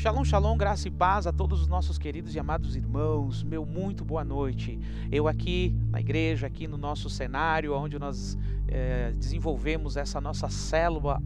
Shalom, shalom, graça e paz a todos os nossos queridos e amados irmãos. Meu muito boa noite. Eu aqui na igreja, aqui no nosso cenário, onde nós desenvolvemos essa nossa célula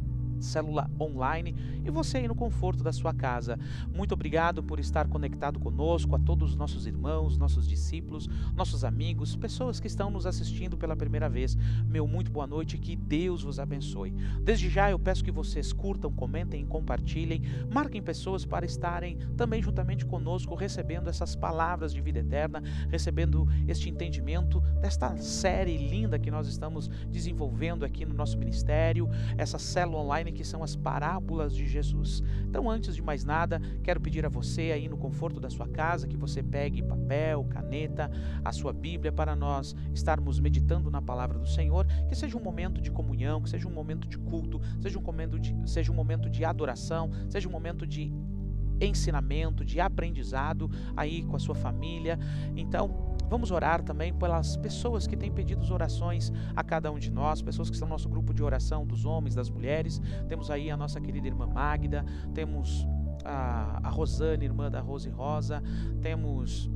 online, e você aí no conforto da sua casa. Muito obrigado por estar conectado conosco, a todos os nossos irmãos, nossos discípulos, nossos amigos, pessoas que estão nos assistindo pela primeira vez. Meu muito boa noite, que Deus vos abençoe. Desde já eu peço que vocês curtam, comentem, compartilhem, marquem pessoas para estarem também juntamente conosco, recebendo essas palavras de vida eterna, recebendo este entendimento desta série linda que nós estamos desenvolvendo aqui no nosso ministério, essa célula online que são as parábolas de Jesus. Então, antes de mais nada, quero pedir a você aí no conforto da sua casa que você pegue papel, caneta, a sua Bíblia, para nós estarmos meditando na palavra do Senhor, que seja um momento de comunhão, que seja um momento de culto, seja um momento de adoração, seja um momento de ensinamento, de aprendizado aí com a sua família. Então, vamos orar também pelas pessoas que têm pedido orações a cada um de nós, pessoas que estão no nosso grupo de oração dos homens, das mulheres. Temos aí a nossa querida irmã Magda, temos a Rosane, irmã da Rose Rosa, temos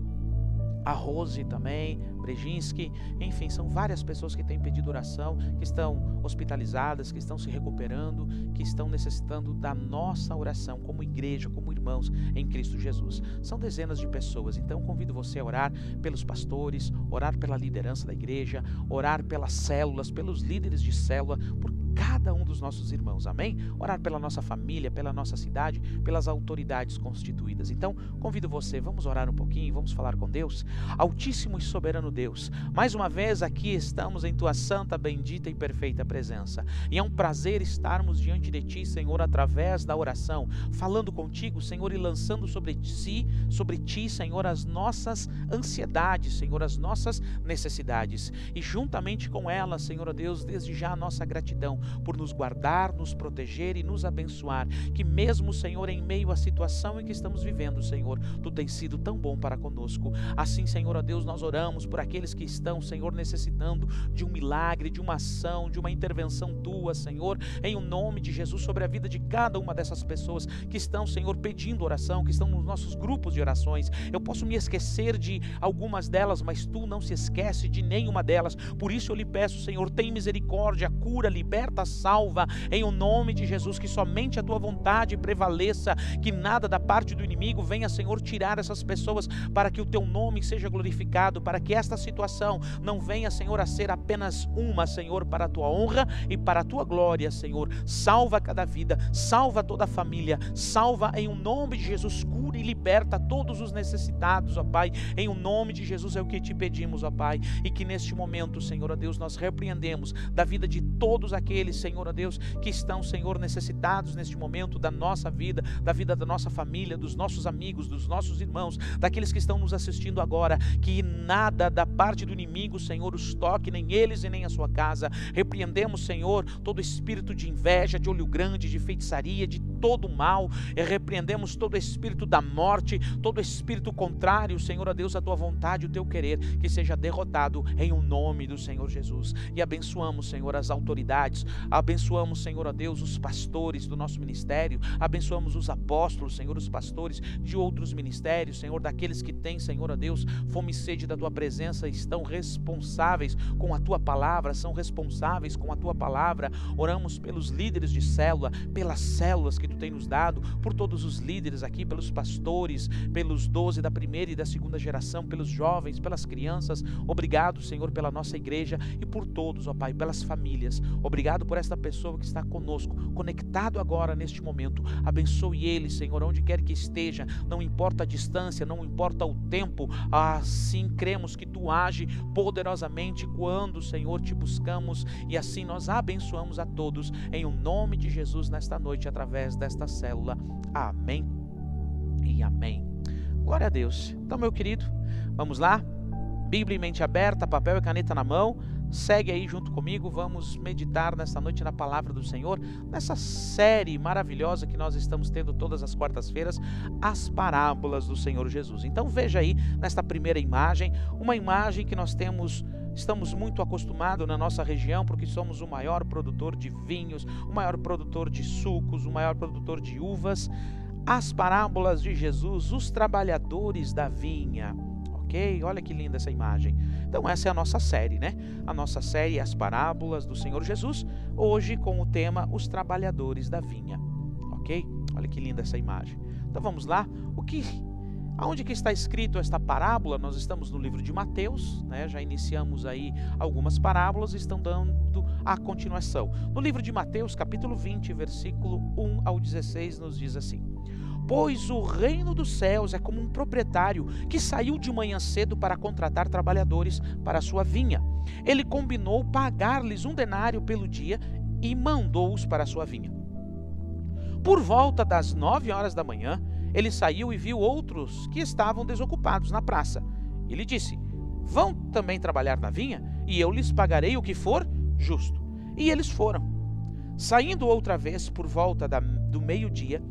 a Rose também, Brejinski, enfim, são várias pessoas que têm pedido oração, que estão hospitalizadas, que estão se recuperando, que estão necessitando da nossa oração como igreja, como irmãos em Cristo Jesus. São dezenas de pessoas, então convido você a orar pelos pastores, orar pela liderança da igreja, orar pelas células, pelos líderes de célula, por cada um dos nossos irmãos, amém? Orar pela nossa família, pela nossa cidade, pelas autoridades constituídas. Então, convido você, vamos orar um pouquinho, vamos falar com Deus. Altíssimo e soberano Deus, mais uma vez aqui estamos em Tua santa, bendita e perfeita presença. E é um prazer estarmos diante de Ti, Senhor, através da oração, falando contigo, Senhor, e lançando sobre Ti, Senhor, as nossas ansiedades, Senhor, as nossas necessidades. E juntamente com elas, Senhor, Deus, desde já a nossa gratidão por nos guardar, nos proteger e nos abençoar, que mesmo, Senhor, em meio à situação em que estamos vivendo, Senhor, Tu tens sido tão bom para conosco. Assim, Senhor, ó Deus, nós oramos por aqueles que estão, Senhor, necessitando de um milagre, de uma ação, de uma intervenção Tua, Senhor, em o nome de Jesus, sobre a vida de cada uma dessas pessoas que estão, Senhor, pedindo oração, que estão nos nossos grupos de orações. Eu posso me esquecer de algumas delas, mas Tu não se esquece de nenhuma delas. Por isso eu lhe peço, Senhor, tem misericórdia, cura, liberta, salva, em o nome de Jesus, que somente a Tua vontade prevaleça, que nada da parte do inimigo venha, Senhor, tirar essas pessoas, para que o Teu nome seja glorificado, para que esta situação não venha, Senhor, a ser apenas uma, Senhor, para a Tua honra e para a Tua glória, Senhor. Salva cada vida, salva toda a família, salva em o nome de Jesus, cura e liberta todos os necessitados, ó Pai, em o nome de Jesus é o que Te pedimos, ó Pai, e que neste momento, Senhor, ó Deus, nós repreendemos da vida de todos aqueles, Senhor, ó Deus, que estão, Senhor, necessitados neste momento da nossa vida, da vida da nossa família, dos nossos amigos, dos nossos irmãos, daqueles que estão nos assistindo agora, que nada da parte do inimigo, Senhor, os toque, nem eles e nem a sua casa. Repreendemos, Senhor, todo espírito de inveja, de olho grande, de feitiçaria, de todo mal, e repreendemos todo espírito da morte, todo espírito contrário, Senhor, a Deus, a Tua vontade, o Teu querer, que seja derrotado em o nome do Senhor Jesus. E abençoamos, Senhor, as autoridades, abençoamos, Senhor, a Deus, os pastores do nosso ministério, abençoamos os apóstolos, Senhor, os pastores de outros ministérios, Senhor, daqueles que têm, Senhor, a Deus, fome e sede da Tua presença, estão responsáveis com a Tua palavra, são responsáveis com a Tua palavra. Oramos pelos líderes de célula, pelas células que Tu tem nos dado, por todos os líderes aqui, pelos pastores, pelos 12 da primeira e da segunda geração, pelos jovens, pelas crianças. Obrigado, Senhor, pela nossa igreja e por todos, ó Pai, pelas famílias. Obrigado por esta pessoa que está conosco, conectado agora neste momento. Abençoe ele, Senhor, onde quer que esteja, não importa a distância, não importa o tempo. Assim cremos que Tu age poderosamente quando, Senhor, Te buscamos, e assim nós abençoamos a todos em o nome de Jesus nesta noite, através desta célula. Amém e amém. Glória a Deus. Então, meu querido, vamos lá? Bíblia em mente aberta, papel e caneta na mão. Segue aí junto comigo, vamos meditar nesta noite na palavra do Senhor, nessa série maravilhosa que nós estamos tendo todas as quartas-feiras, as parábolas do Senhor Jesus. Então veja aí, nesta primeira imagem, uma imagem que nós estamos muito acostumados na nossa região, porque somos o maior produtor de vinhos, o maior produtor de sucos, o maior produtor de uvas. as parábolas de Jesus, os trabalhadores da vinha. Ok? Olha que linda essa imagem. Então essa é a nossa série, né? A nossa série é as parábolas do Senhor Jesus, hoje com o tema os trabalhadores da vinha. Ok? Olha que linda essa imagem. Então vamos lá. Aonde que está escrito esta parábola? Nós estamos no livro de Mateus, né? Já iniciamos aí algumas parábolas e estão dando a continuação. No livro de Mateus, capítulo 20, versículo 1 ao 16, nos diz assim: Pois o reino dos céus é como um proprietário que saiu de manhã cedo para contratar trabalhadores para a sua vinha. Ele combinou pagar-lhes 1 denário pelo dia e mandou-os para a sua vinha. Por volta das 9 horas da manhã, ele saiu e viu outros que estavam desocupados na praça. Ele disse: Vão também trabalhar na vinha, e eu lhes pagarei o que for justo. E eles foram. Saindo outra vez por volta do meio-dia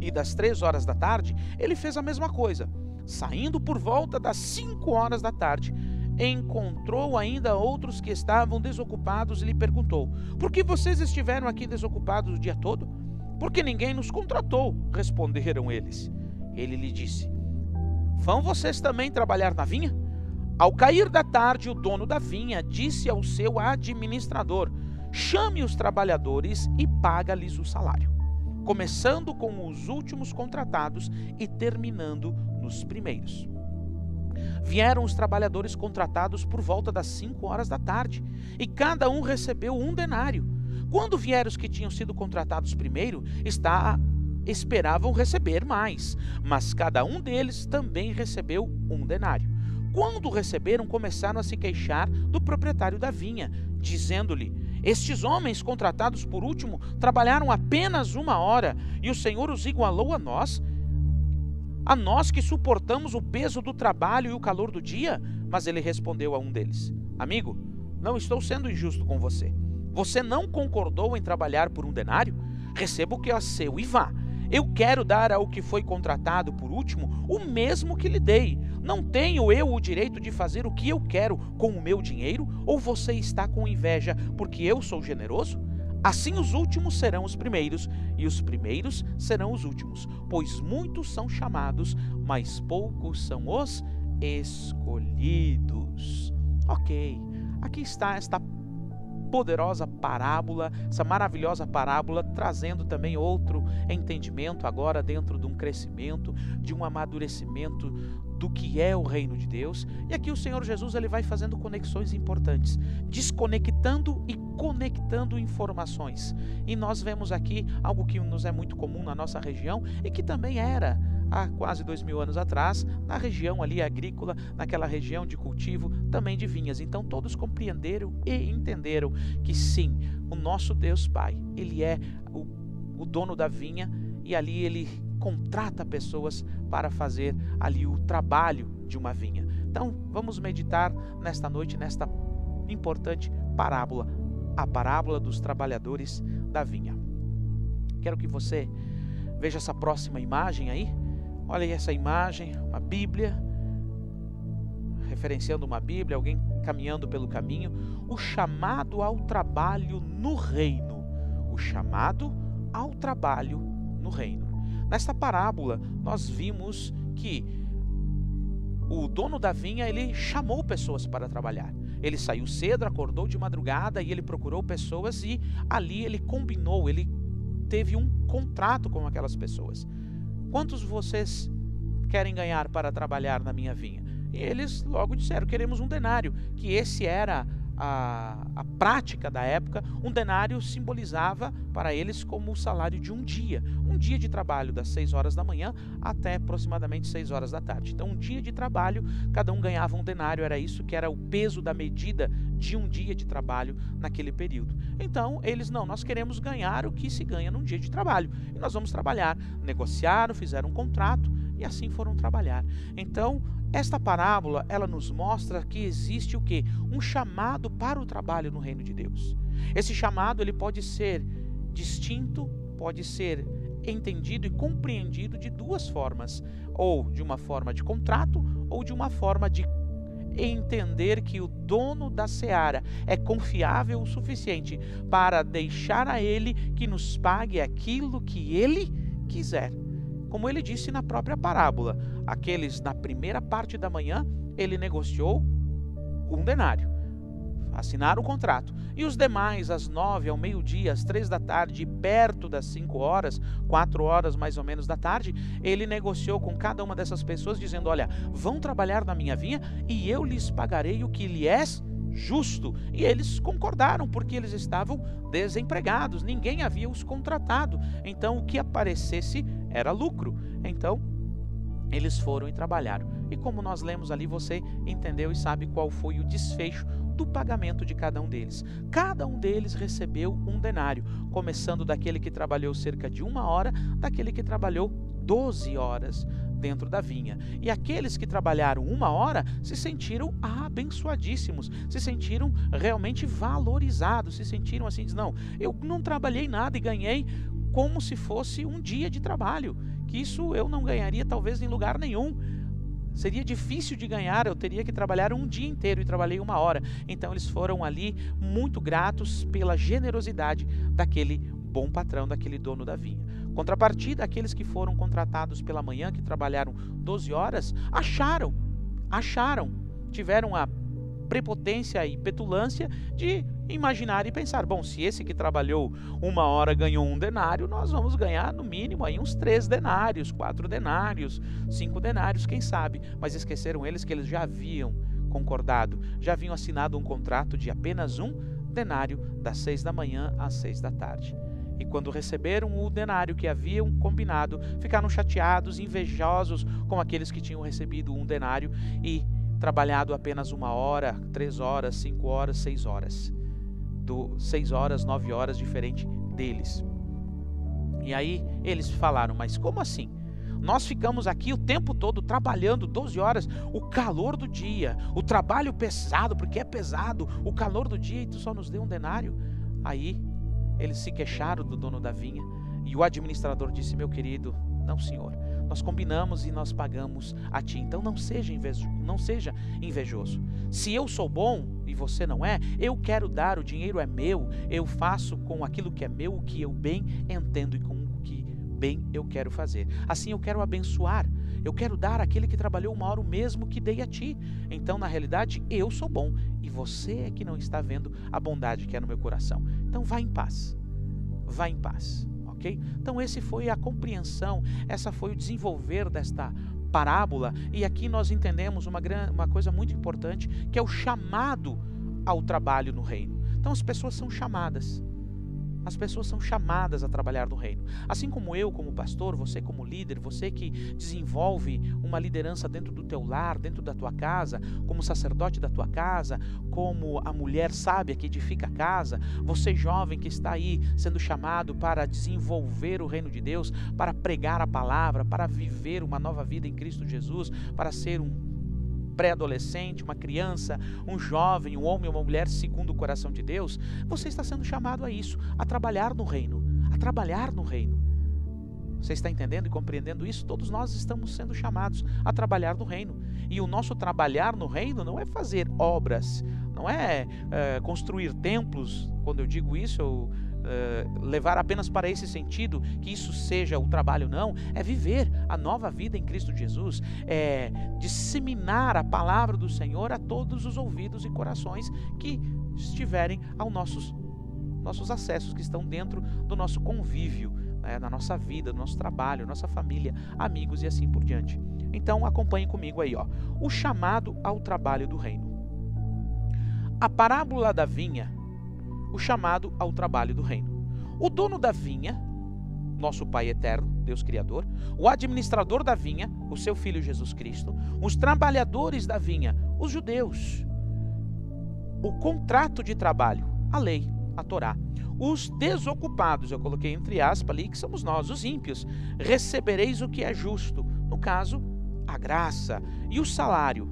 e das 3 horas da tarde, ele fez a mesma coisa. Saindo por volta das 5 horas da tarde, encontrou ainda outros que estavam desocupados e lhe perguntou: Por que vocês estiveram aqui desocupados o dia todo? Porque ninguém nos contratou, responderam eles. Ele lhe disse: Vão vocês também trabalhar na vinha? Ao cair da tarde, o dono da vinha disse ao seu administrador: Chame os trabalhadores e paga-lhes o salário, começando com os últimos contratados e terminando nos primeiros. Vieram os trabalhadores contratados por volta das 5 horas da tarde, e cada um recebeu 1 denário. Quando vieram os que tinham sido contratados primeiro, esperavam receber mais, mas cada um deles também recebeu 1 denário. Quando receberam, começaram a se queixar do proprietário da vinha, dizendo-lhe: Estes homens contratados por último trabalharam apenas 1 hora, e o Senhor os igualou a nós que suportamos o peso do trabalho e o calor do dia? Mas ele respondeu a um deles: Amigo, não estou sendo injusto com você. Você não concordou em trabalhar por 1 denário? Receba o que é seu e vá. Eu quero dar ao que foi contratado por último o mesmo que lhe dei. Não tenho eu o direito de fazer o que eu quero com o meu dinheiro? Ou você está com inveja porque eu sou generoso? Assim os últimos serão os primeiros, e os primeiros serão os últimos. Pois muitos são chamados, mas poucos são os escolhidos. Ok, aqui está esta poderosa parábola, essa maravilhosa parábola, trazendo também outro entendimento agora dentro de um crescimento, de um amadurecimento do que é o reino de Deus. E aqui o Senhor Jesus ele vai fazendo conexões importantes, desconectando e conectando informações. E nós vemos aqui algo que nos é muito comum na nossa região e que também era há quase 2000 anos atrás, na região ali agrícola, naquela região de cultivo, também de vinhas. Então todos compreenderam e entenderam que sim, o nosso Deus Pai, Ele é o dono da vinha, e ali Ele contrata pessoas para fazer ali o trabalho de uma vinha. Então vamos meditar nesta noite, nesta importante parábola, a parábola dos trabalhadores da vinha. Quero que você veja essa próxima imagem aí. Olha aí essa imagem, uma Bíblia, referenciando uma Bíblia, alguém caminhando pelo caminho. O chamado ao trabalho no reino. O chamado ao trabalho no reino. Nesta parábola, nós vimos que o dono da vinha, ele chamou pessoas para trabalhar. Ele saiu cedo, acordou de madrugada e ele procurou pessoas e ali ele combinou, ele teve um contrato com aquelas pessoas. Quantos vocês querem ganhar para trabalhar na minha vinha? E eles logo disseram: queremos 1 denário, que esse era a prática da época. 1 denário simbolizava para eles como o salário de um dia de trabalho, das 6 horas da manhã até aproximadamente 6 horas da tarde. Então 1 dia de trabalho, cada um ganhava 1 denário, era isso que era o peso da medida de 1 dia de trabalho naquele período. Então eles: não, nós queremos ganhar o que se ganha num dia de trabalho, e nós vamos trabalhar. Negociaram, fizeram um contrato e assim foram trabalhar. Então esta parábola, ela nos mostra que existe o quê? Um chamado para o trabalho no reino de Deus. Esse chamado, ele pode ser distinto, pode ser entendido e compreendido de 2 formas, ou de uma forma de contrato, ou de uma forma de entender que o dono da seara é confiável o suficiente para deixar a ele que nos pague aquilo que ele quiser. Como ele disse na própria parábola, aqueles na primeira parte da manhã, ele negociou 1 denário. Assinaram o contrato. E os demais, às 9, ao meio-dia, às 3 da tarde, perto das 5 horas, 4 horas mais ou menos da tarde, ele negociou com cada uma dessas pessoas, dizendo: olha, vão trabalhar na minha vinha e eu lhes pagarei o que lhe é justo. E eles concordaram, porque eles estavam desempregados, ninguém havia os contratado. Então o que aparecesse era lucro. Então eles foram e trabalharam. E como nós lemos ali, você entendeu e sabe qual foi o desfecho do pagamento de cada um deles. Cada um deles recebeu 1 denário, começando daquele que trabalhou cerca de 1 hora, daquele que trabalhou 12 horas dentro da vinha. E aqueles que trabalharam 1 hora se sentiram abençoadíssimos, se sentiram realmente valorizados, se sentiram assim, não, eu não trabalhei nada e ganhei como se fosse um dia de trabalho, que isso eu não ganharia talvez em lugar nenhum. Seria difícil de ganhar, eu teria que trabalhar um dia inteiro e trabalhei 1 hora. Então eles foram ali muito gratos pela generosidade daquele bom patrão, daquele dono da vinha. Contrapartida, aqueles que foram contratados pela manhã, que trabalharam 12 horas, tiveram a prepotência e petulância de imaginar e pensar: bom, se esse que trabalhou 1 hora ganhou 1 denário, nós vamos ganhar no mínimo aí uns 3 denários, 4 denários, 5 denários, quem sabe. Mas esqueceram eles que eles já haviam concordado, já haviam assinado um contrato de apenas 1 denário, das 6 da manhã às 6 da tarde. E quando receberam o denário que haviam combinado, ficaram chateados, invejosos com aqueles que tinham recebido 1 denário e trabalhado apenas 1 hora, 3 horas, 5 horas, 6 horas. 6 horas, 9 horas, diferente deles. E aí eles falaram: mas como assim? Nós ficamos aqui o tempo todo trabalhando 12 horas, o calor do dia, o trabalho pesado, porque é pesado, o calor do dia, e tu só nos deu 1 denário? Aí eles se queixaram do dono da vinha e o administrador disse: meu querido, não, senhor, nós combinamos e nós pagamos a ti, então não seja invejoso. Se eu sou bom e você não é, eu quero dar, o dinheiro é meu, eu faço com aquilo que é meu o que eu bem entendo e com o que bem eu quero fazer. Assim eu quero abençoar, eu quero dar àquele que trabalhou 1 hora o mesmo que dei a ti. Então na realidade eu sou bom e você é que não está vendo a bondade que é no meu coração. Então vá em paz, vá em paz. Okay? Então esse foi a compreensão, essa foi o desenvolver desta parábola, e aqui nós entendemos uma coisa muito importante, que é o chamado ao trabalho no reino. Então as pessoas são chamadas a trabalhar no reino. Assim como eu como pastor, você como líder, você que desenvolve uma liderança dentro do teu lar, dentro da tua casa, como sacerdote da tua casa, como a mulher sábia que edifica a casa, você jovem que está aí sendo chamado para desenvolver o reino de Deus, para pregar a palavra, para viver uma nova vida em Cristo Jesus, para ser um pré-adolescente, uma criança, um jovem, um homem ou uma mulher segundo o coração de Deus, você está sendo chamado a isso, a trabalhar no reino, a trabalhar no reino. Você está entendendo e compreendendo isso? Todos nós estamos sendo chamados a trabalhar no reino. E o nosso trabalhar no reino não é fazer obras, não é construir templos. Quando eu digo isso, eu levar apenas para esse sentido, que isso seja o trabalho, não. É viver a nova vida em Cristo Jesus, é disseminar a palavra do Senhor a todos os ouvidos e corações que estiverem aos nossos acessos, que estão dentro do nosso convívio, na nossa vida, no nosso trabalho, nossa família, amigos e assim por diante. Então acompanhem comigo aí, ó, o chamado ao trabalho do reino. A parábola da vinha, o chamado ao trabalho do reino. O dono da vinha, nosso Pai eterno, Deus Criador, o administrador da vinha, o seu Filho Jesus Cristo, os trabalhadores da vinha, os judeus, o contrato de trabalho, a lei, a Torá, os desocupados, eu coloquei entre aspas ali, que somos nós, os ímpios, recebereis o que é justo, no caso, a graça, e o salário,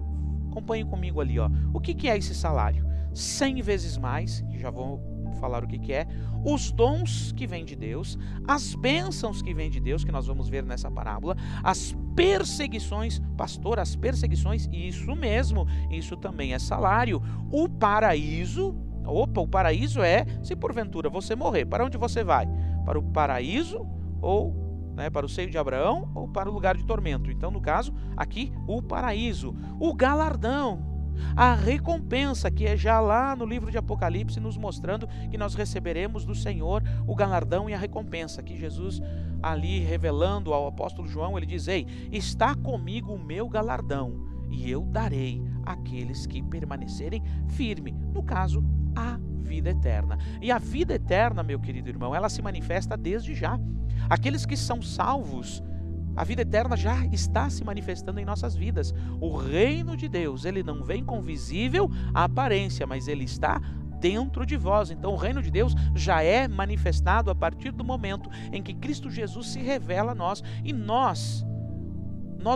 acompanhem comigo ali, ó. O que é esse salário? 100 vezes mais, já vou falar o que é, os dons que vêm de Deus, as bênçãos que vêm de Deus, que nós vamos ver nessa parábola, as perseguições, pastor, as perseguições, isso mesmo, isso também é salário. O paraíso, o paraíso é, se porventura você morrer, para onde você vai? Para o paraíso ou né, para o seio de Abraão ou para o lugar de tormento. Então, no caso, aqui, o paraíso, o galardão, a recompensa, que é já lá no livro de Apocalipse, nos mostrando que nós receberemos do Senhor o galardão e a recompensa, que Jesus ali revelando ao apóstolo João, ele diz: ei, está comigo o meu galardão, e eu darei àqueles que permanecerem firmes, no caso, a vida eterna. E a vida eterna, meu querido irmão, ela se manifesta desde já. Aqueles que são salvos, a vida eterna já está se manifestando em nossas vidas. O reino de Deus, ele não vem com visível aparência, mas ele está dentro de vós. Então o reino de Deus já é manifestado a partir do momento em que Cristo Jesus se revela a nós e nós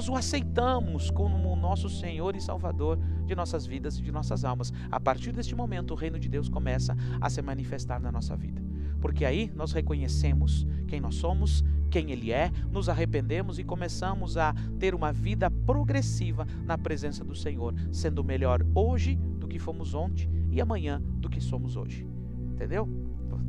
o aceitamos como o nosso Senhor e Salvador de nossas vidas e de nossas almas. A partir deste momento o reino de Deus começa a se manifestar na nossa vida, porque aí nós reconhecemos quem nós somos, quem Ele é, nos arrependemos e começamos a ter uma vida progressiva na presença do Senhor, sendo melhor hoje do que fomos ontem e amanhã do que somos hoje. Entendeu?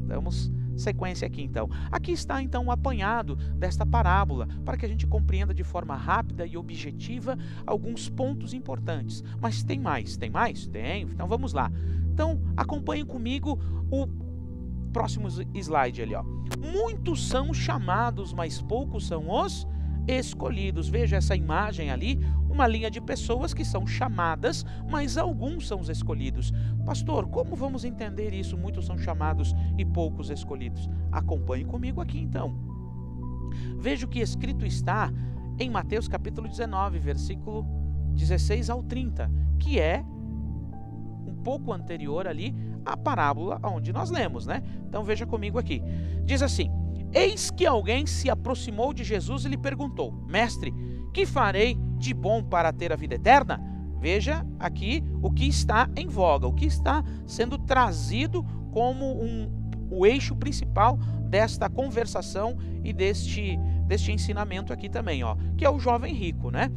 Damos sequência aqui então. Aqui está então um apanhado desta parábola, para que a gente compreenda de forma rápida e objetiva alguns pontos importantes. Mas tem mais? Tem mais? Tem. Então vamos lá. Então acompanhem comigo o próximo slide ali, ó. Muitos são chamados, mas poucos são os escolhidos. Veja essa imagem ali, uma linha de pessoas que são chamadas, mas alguns são os escolhidos. Pastor, como vamos entender isso? Muitos são chamados e poucos escolhidos. Acompanhe comigo aqui então. Veja o que escrito está em Mateus capítulo 19, versículo 16 ao 30, que é um pouco anterior ali à parábola onde nós lemos, né? Então veja comigo aqui. Diz assim: eis que alguém se aproximou de Jesus e lhe perguntou: mestre, que farei de bom para ter a vida eterna? Veja aqui o que está em voga, o que está sendo trazido como o eixo principal desta conversação e deste ensinamento aqui também, ó, que é o jovem rico, né?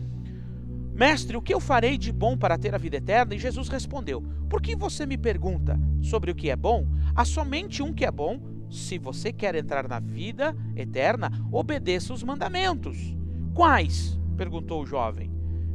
Mestre, o que eu farei de bom para ter a vida eterna? E Jesus respondeu: por que você me pergunta sobre o que é bom? Há somente um que é bom. Se você quer entrar na vida eterna, obedeça os mandamentos. Quais? Perguntou o jovem.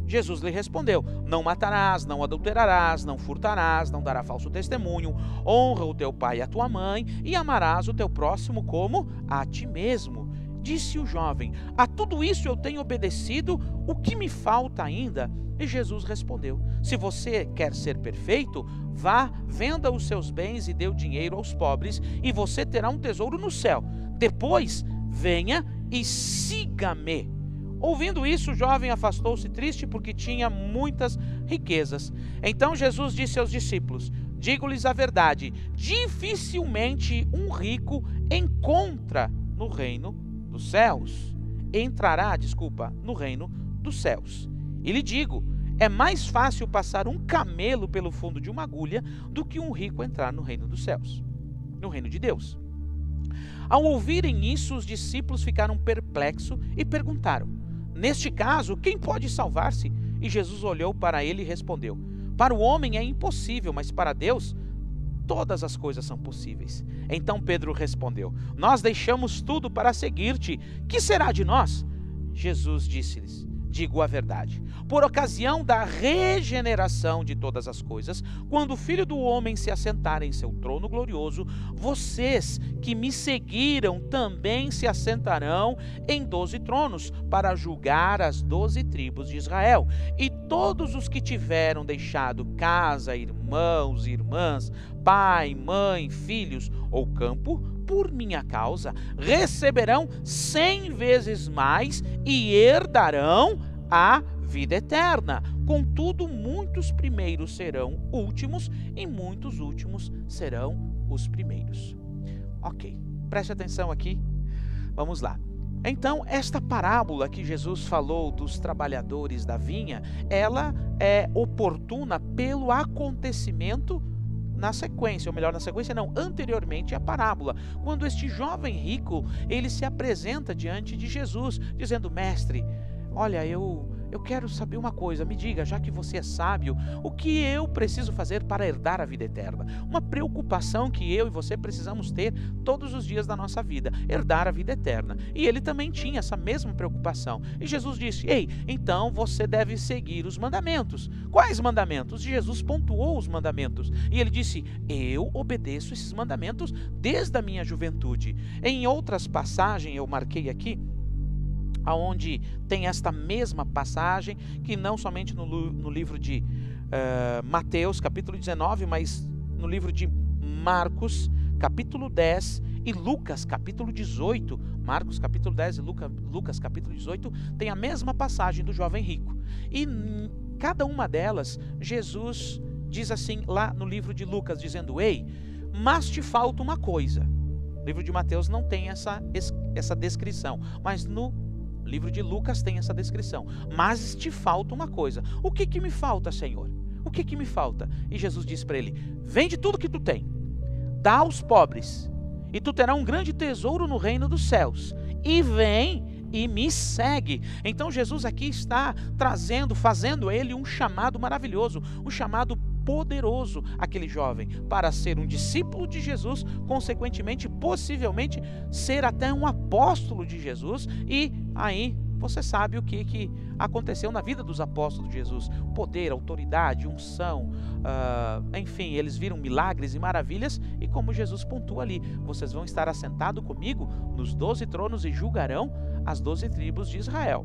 Jesus lhe respondeu: não matarás, não adulterarás, não furtarás, não dará falso testemunho, honra o teu pai e a tua mãe, e amarás o teu próximo como a ti mesmo. Disse o jovem: a tudo isso eu tenho obedecido, o que me falta ainda? E Jesus respondeu: se você quer ser perfeito, vá, venda os seus bens e dê o dinheiro aos pobres, e você terá um tesouro no céu. Depois, venha e siga-me. Ouvindo isso, o jovem afastou-se triste porque tinha muitas riquezas. Então Jesus disse aos discípulos: digo-lhes a verdade, dificilmente um rico entrará no reino dos céus. E lhe digo, é mais fácil passar um camelo pelo fundo de uma agulha do que um rico entrar no reino dos céus, no reino de Deus. Ao ouvirem isso, os discípulos ficaram perplexos e perguntaram: neste caso, quem pode salvar-se? E Jesus olhou para ele e respondeu: para o homem é impossível, mas para Deus todas as coisas são possíveis. Então Pedro respondeu: nós deixamos tudo para seguir-te. Que será de nós? Jesus disse-lhes: digo a verdade, por ocasião da regeneração de todas as coisas, quando o Filho do Homem se assentar em seu trono glorioso, vocês que me seguiram também se assentarão em 12 tronos, para julgar as 12 tribos de Israel. E todos os que tiveram deixado casa, irmãos e irmãs, pai, mãe, filhos ou campo, por minha causa, receberão 100 vezes mais e herdarão a vida eterna. Contudo, muitos primeiros serão últimos e muitos últimos serão os primeiros. Ok, preste atenção aqui, vamos lá. Então, esta parábola que Jesus falou dos trabalhadores da vinha, ela é oportuna pelo acontecimento na sequência, ou melhor, na sequência não, anteriormente à parábola, quando este jovem rico, ele se apresenta diante de Jesus, dizendo: mestre, olha, eu eu quero saber uma coisa, me diga, já que você é sábio, o que eu preciso fazer para herdar a vida eterna? Uma preocupação que eu e você precisamos ter todos os dias da nossa vida, herdar a vida eterna. E ele também tinha essa mesma preocupação. E Jesus disse, ei, então você deve seguir os mandamentos. Quais mandamentos? Jesus pontuou os mandamentos. E ele disse, eu obedeço esses mandamentos desde a minha juventude. Em outras passagens, eu marquei aqui, aonde tem esta mesma passagem, que não somente no livro de Mateus, capítulo 19, mas no livro de Marcos, capítulo 10 e Lucas, capítulo 18. Marcos, capítulo 10 e Lucas, capítulo 18, tem a mesma passagem do jovem rico. E em cada uma delas, Jesus diz assim, lá no livro de Lucas, dizendo, ei, mas te falta uma coisa. O livro de Mateus não tem essa descrição, mas no livro de Lucas tem essa descrição. Mas te falta uma coisa. O que me falta, Senhor? O que me falta? E Jesus disse para ele, vende tudo que tu tem, dá aos pobres, e tu terás um grande tesouro no reino dos céus. E vem e me segue. Então Jesus aqui está fazendo ele um chamado maravilhoso, um chamado poderoso, aquele jovem, para ser um discípulo de Jesus, consequentemente, possivelmente, ser até um apóstolo de Jesus. E aí, você sabe o que aconteceu na vida dos apóstolos de Jesus. Poder, autoridade, unção, enfim, eles viram milagres e maravilhas, e como Jesus pontua ali, vocês vão estar assentados comigo nos 12 tronos e julgarão as 12 tribos de Israel.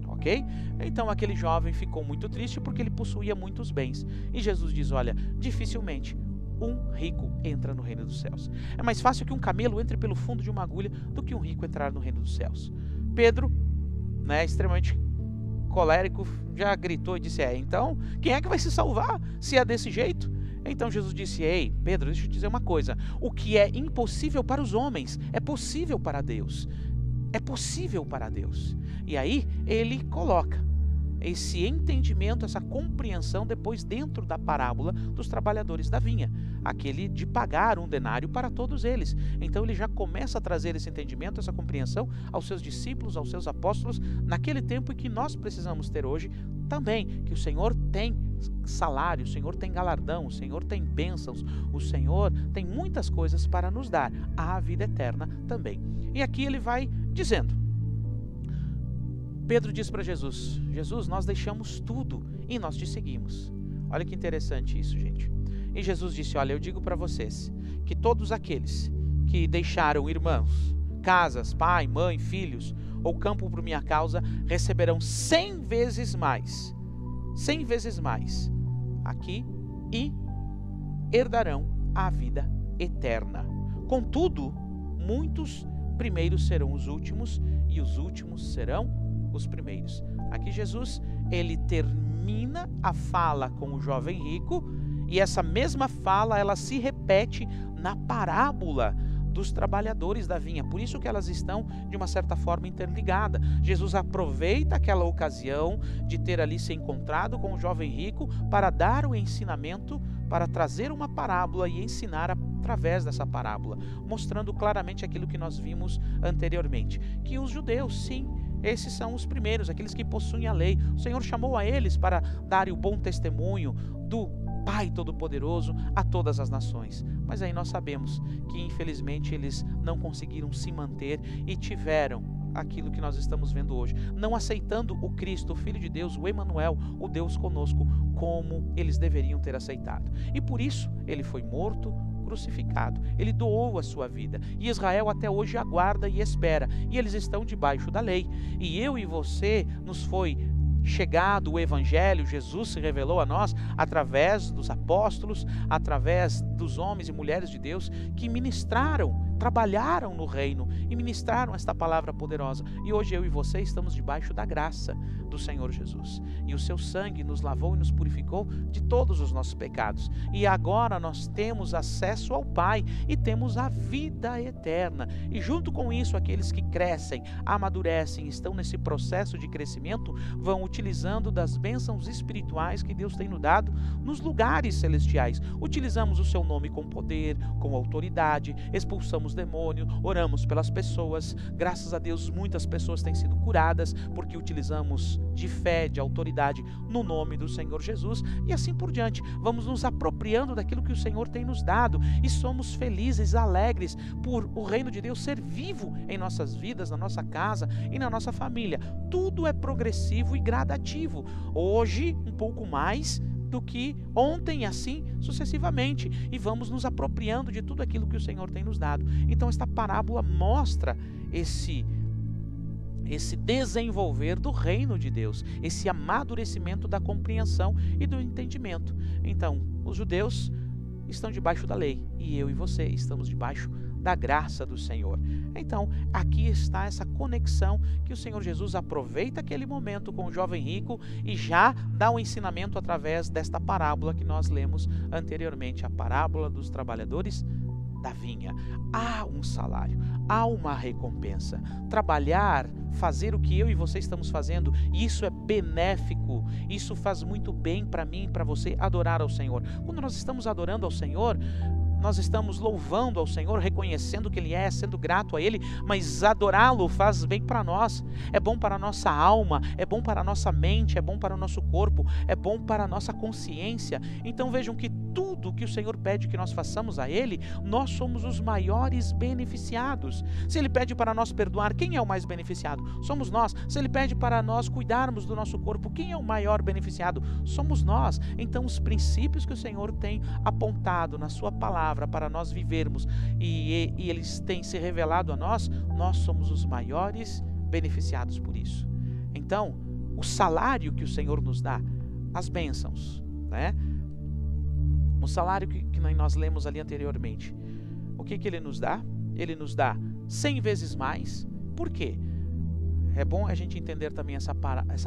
Ok? Então aquele jovem ficou muito triste porque ele possuía muitos bens. E Jesus diz, olha, dificilmente um rico entra no reino dos céus. É mais fácil que um camelo entre pelo fundo de uma agulha do que um rico entrar no reino dos céus. Pedro, extremamente colérico, já gritou e disse, então, quem é que vai se salvar se é desse jeito? Então Jesus disse, ei, Pedro, deixa eu te dizer uma coisa, o que é impossível para os homens é possível para Deus. É possível para Deus. E aí ele coloca esse entendimento, essa compreensão depois dentro da parábola dos trabalhadores da vinha, aquele de pagar um denário para todos eles. Então ele já começa a trazer esse entendimento, essa compreensão aos seus discípulos, aos seus apóstolos, naquele tempo em que nós precisamos ter hoje também, que o Senhor tem salário, o Senhor tem galardão, o Senhor tem bênçãos, o Senhor tem muitas coisas para nos dar, a vida eterna também. E aqui ele vai dizendo, Pedro diz para Jesus, Jesus, nós deixamos tudo e nós te seguimos. Olha que interessante isso, gente. E Jesus disse, olha, eu digo para vocês, que todos aqueles que deixaram irmãos, casas, pai, mãe, filhos, ou campo por minha causa, receberão 100 vezes mais, aqui, e herdarão a vida eterna. Contudo, muitos primeiros serão os últimos, e os últimos serão os primeiros. Aqui Jesus, ele termina a fala com o jovem rico, e essa mesma fala, ela se repete na parábola dos trabalhadores da vinha. Por isso que elas estão, de uma certa forma, interligadas. Jesus aproveita aquela ocasião de ter ali se encontrado com o jovem rico para dar o ensinamento, para trazer uma parábola e ensinar através dessa parábola, mostrando claramente aquilo que nós vimos anteriormente, que os judeus, sim, esses são os primeiros, aqueles que possuem a lei. O Senhor chamou a eles para darem o bom testemunho do Pai Todo-Poderoso a todas as nações. Mas aí nós sabemos que infelizmente eles não conseguiram se manter e tiveram aquilo que nós estamos vendo hoje, não aceitando o Cristo, o Filho de Deus, o Emanuel, o Deus conosco, como eles deveriam ter aceitado. E por isso ele foi morto, crucificado, ele doou a sua vida, e Israel até hoje aguarda e espera, e eles estão debaixo da lei. E eu e você nos foi chegado o Evangelho, Jesus se revelou a nós através dos apóstolos, através dos homens e mulheres de Deus que ministraram, trabalharam no reino e ministraram esta palavra poderosa. E hoje eu e você estamos debaixo da graça do Senhor Jesus. E o seu sangue nos lavou e nos purificou de todos os nossos pecados. E agora nós temos acesso ao Pai e temos a vida eterna. E junto com isso, aqueles que crescem, amadurecem, estão nesse processo de crescimento, vão utilizando das bênçãos espirituais que Deus tem nos dado nos lugares celestiais. Utilizamos o seu nome com poder, com autoridade, expulsamos expulsamos demônio, oramos pelas pessoas. Graças a Deus, muitas pessoas têm sido curadas porque utilizamos de fé, de autoridade no nome do Senhor Jesus, e assim por diante. Vamos nos apropriando daquilo que o Senhor tem nos dado e somos felizes, alegres por o reino de Deus ser vivo em nossas vidas, na nossa casa e na nossa família. Tudo é progressivo e gradativo. Hoje, um pouco mais do que ontem, e assim sucessivamente, e vamos nos apropriando de tudo aquilo que o Senhor tem nos dado. Então esta parábola mostra esse desenvolver do reino de Deus, esse amadurecimento da compreensão e do entendimento. Então, os judeus estão debaixo da lei e eu e você estamos debaixo da graça do Senhor. Então, aqui está essa conexão que o Senhor Jesus aproveita aquele momento com o jovem rico e já dá um ensinamento através desta parábola que nós lemos anteriormente, a parábola dos trabalhadores da vinha. Há um salário, há uma recompensa. Trabalhar, fazer o que eu e você estamos fazendo, isso é benéfico, isso faz muito bem para mim e para você adorar ao Senhor. Quando nós estamos adorando ao Senhor, nós estamos louvando ao Senhor, reconhecendo que Ele é, sendo grato a Ele, mas adorá-lo faz bem para nós, é bom para a nossa alma, é bom para a nossa mente, é bom para o nosso corpo, é bom para a nossa consciência. Então vejam que tudo que o Senhor pede que nós façamos a Ele, nós somos os maiores beneficiados. Se Ele pede para nós perdoar, quem é o mais beneficiado? Somos nós. Se Ele pede para nós cuidarmos do nosso corpo, quem é o maior beneficiado? Somos nós. Então os princípios que o Senhor tem apontado na sua palavra para nós vivermos e eles têm se revelado a nós, nós somos os maiores beneficiados por isso. Então, o salário que o Senhor nos dá, as bênçãos, né? O salário que nós lemos ali anteriormente, o que Ele nos dá? Ele nos dá 100 vezes mais. Por quê? É bom a gente entender também essa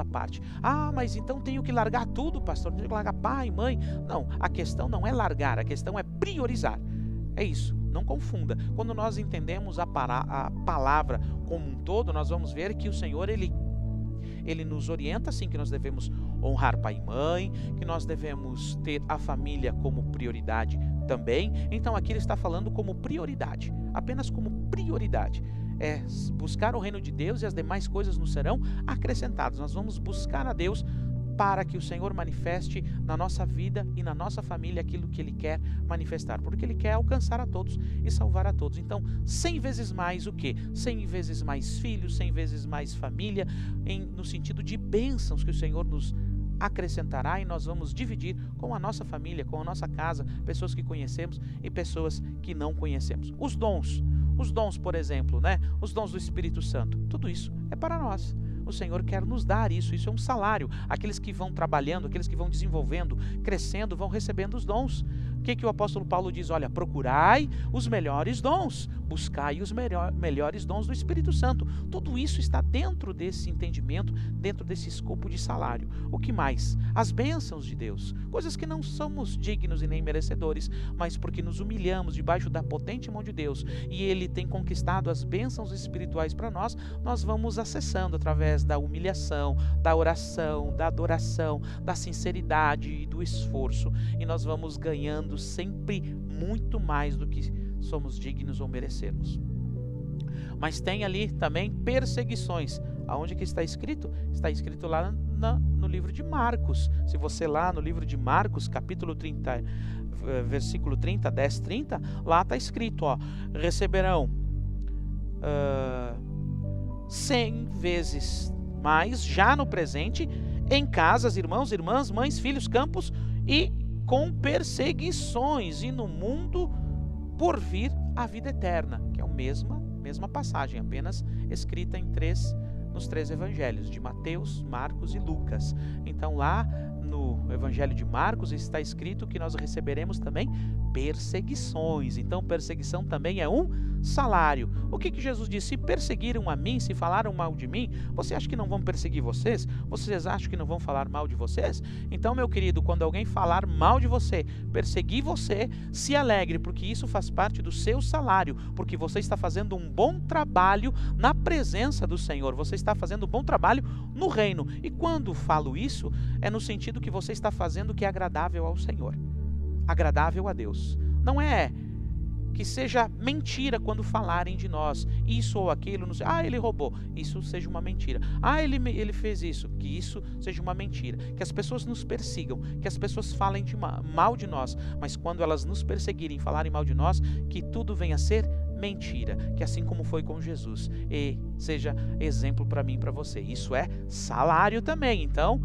parte. Ah, mas então tenho que largar tudo, pastor, tenho que largar pai, mãe. Não, a questão não é largar, a questão é priorizar. É isso, não confunda. Quando nós entendemos a palavra como um todo, nós vamos ver que o Senhor, Ele nos orienta assim, que nós devemos honrar pai e mãe, que nós devemos ter a família como prioridade também. Então aqui Ele está falando como prioridade, apenas como prioridade. É buscar o reino de Deus e as demais coisas nos serão acrescentadas. Nós vamos buscar a Deus para que o Senhor manifeste na nossa vida e na nossa família aquilo que Ele quer manifestar, porque Ele quer alcançar a todos e salvar a todos. Então, 100 vezes mais o quê? 100 vezes mais filhos, 100 vezes mais família, no sentido de bênçãos que o Senhor nos acrescentará, e nós vamos dividir com a nossa família, com a nossa casa, pessoas que conhecemos e pessoas que não conhecemos. Os dons, por exemplo, né? Os dons do Espírito Santo, tudo isso é para nós. O Senhor quer nos dar isso é um salário. Aqueles que vão trabalhando, aqueles que vão desenvolvendo, crescendo, vão recebendo os dons. O que o apóstolo Paulo diz? Olha, procurai os melhores dons, buscai os melhores dons do Espírito Santo. Tudo isso está dentro desse entendimento, dentro desse escopo de salário. O que mais? As bênçãos de Deus, coisas que não somos dignos e nem merecedores, mas porque nos humilhamos debaixo da potente mão de Deus e Ele tem conquistado as bênçãos espirituais para nós, nós vamos acessando através da humilhação, da oração, da adoração, da sinceridade e do esforço, e nós vamos ganhando sempre muito mais do que somos dignos ou merecemos. Mas tem ali também perseguições. Aonde que está escrito? Está escrito lá no livro de Marcos. Se você lá no livro de Marcos, capítulo 30, versículo 30, 10, 30, lá está escrito, ó, receberão 100 vezes mais já no presente, em casas, irmãos, irmãs, mães, filhos, campos e com perseguições, e no mundo por vir a vida eterna, que é a mesma passagem, apenas escrita nos 3 evangelhos, de Mateus, Marcos e Lucas. Então lá no evangelho de Marcos está escrito que nós receberemos também perseguições. Então perseguição também é um salário. O que Jesus disse? Se perseguiram a mim, se falaram mal de mim, você acha que não vão perseguir vocês? Vocês acham que não vão falar mal de vocês? Então, meu querido, quando alguém falar mal de você, perseguir você, se alegre, porque isso faz parte do seu salário, porque você está fazendo um bom trabalho na presença do Senhor, você está fazendo um bom trabalho no reino. E quando falo isso, é no sentido que você está fazendo o que é agradável ao Senhor, agradável a Deus. Não é que seja mentira quando falarem de nós, isso ou aquilo, não sei, ele roubou, isso seja uma mentira, ele fez isso, que isso seja uma mentira, que as pessoas nos persigam, que as pessoas falem mal de nós, mas quando elas nos perseguirem, falarem mal de nós, que tudo venha a ser mentira, que assim como foi com Jesus, e seja exemplo para mim e para você. Isso é salário também, então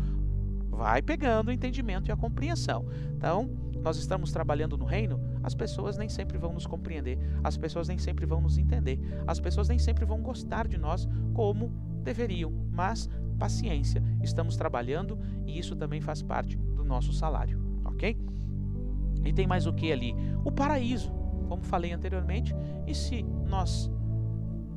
vai pegando o entendimento e a compreensão. Então, nós estamos trabalhando no reino, as pessoas nem sempre vão nos compreender, as pessoas nem sempre vão nos entender, as pessoas nem sempre vão gostar de nós como deveriam, mas paciência, estamos trabalhando e isso também faz parte do nosso salário, ok? E tem mais o que ali? O paraíso, como falei anteriormente, e se nós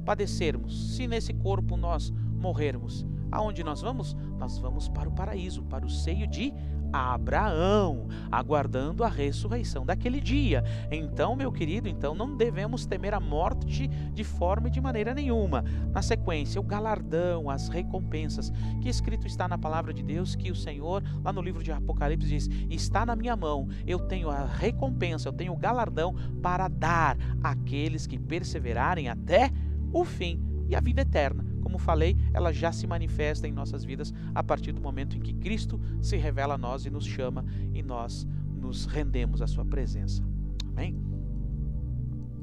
padecermos, se nesse corpo nós morrermos, aonde nós vamos? Nós vamos para o paraíso, para o seio de Abraão, aguardando a ressurreição daquele dia. Então, meu querido, não devemos temer a morte de forma e de maneira nenhuma. Na sequência, o galardão, as recompensas, que escrito está na palavra de Deus, que o Senhor, lá no livro de Apocalipse, diz: está na minha mão, eu tenho a recompensa, eu tenho o galardão para dar àqueles que perseverarem até o fim, e a vida eterna. Como falei, ela já se manifesta em nossas vidas a partir do momento em que Cristo se revela a nós e nos chama e nós nos rendemos à sua presença. Amém?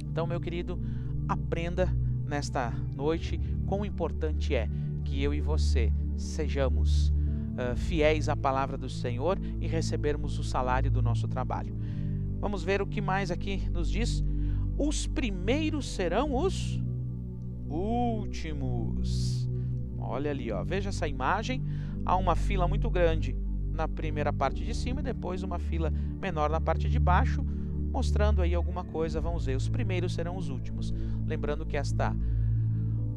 Então, meu querido, aprenda nesta noite quão importante é que eu e você sejamos fiéis à palavra do Senhor e recebermos o salário do nosso trabalho. Vamos ver o que mais aqui nos diz. Os primeiros serão os últimos. Olha ali, veja essa imagem. Há uma fila muito grande na primeira parte de cima e depois uma fila menor na parte de baixo, mostrando aí alguma coisa. Vamos ver, os primeiros serão os últimos. Lembrando que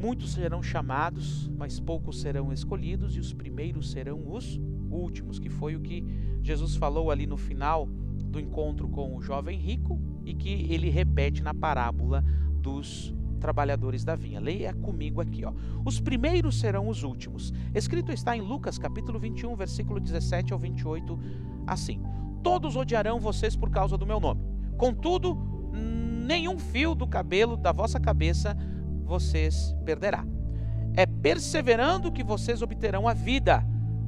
muitos serão chamados, mas poucos serão escolhidos, e os primeiros serão os últimos, que foi o que Jesus falou ali no final do encontro com o jovem rico e que ele repete na parábola dos trabalhadores da vinha. Leia comigo aqui, Os primeiros serão os últimos. Escrito está em Lucas capítulo 21, versículo 17 ao 28, assim: todos odiarão vocês por causa do meu nome. Contudo, nenhum fio do cabelo da vossa cabeça vocês perderá. É perseverando que vocês obterão a vida.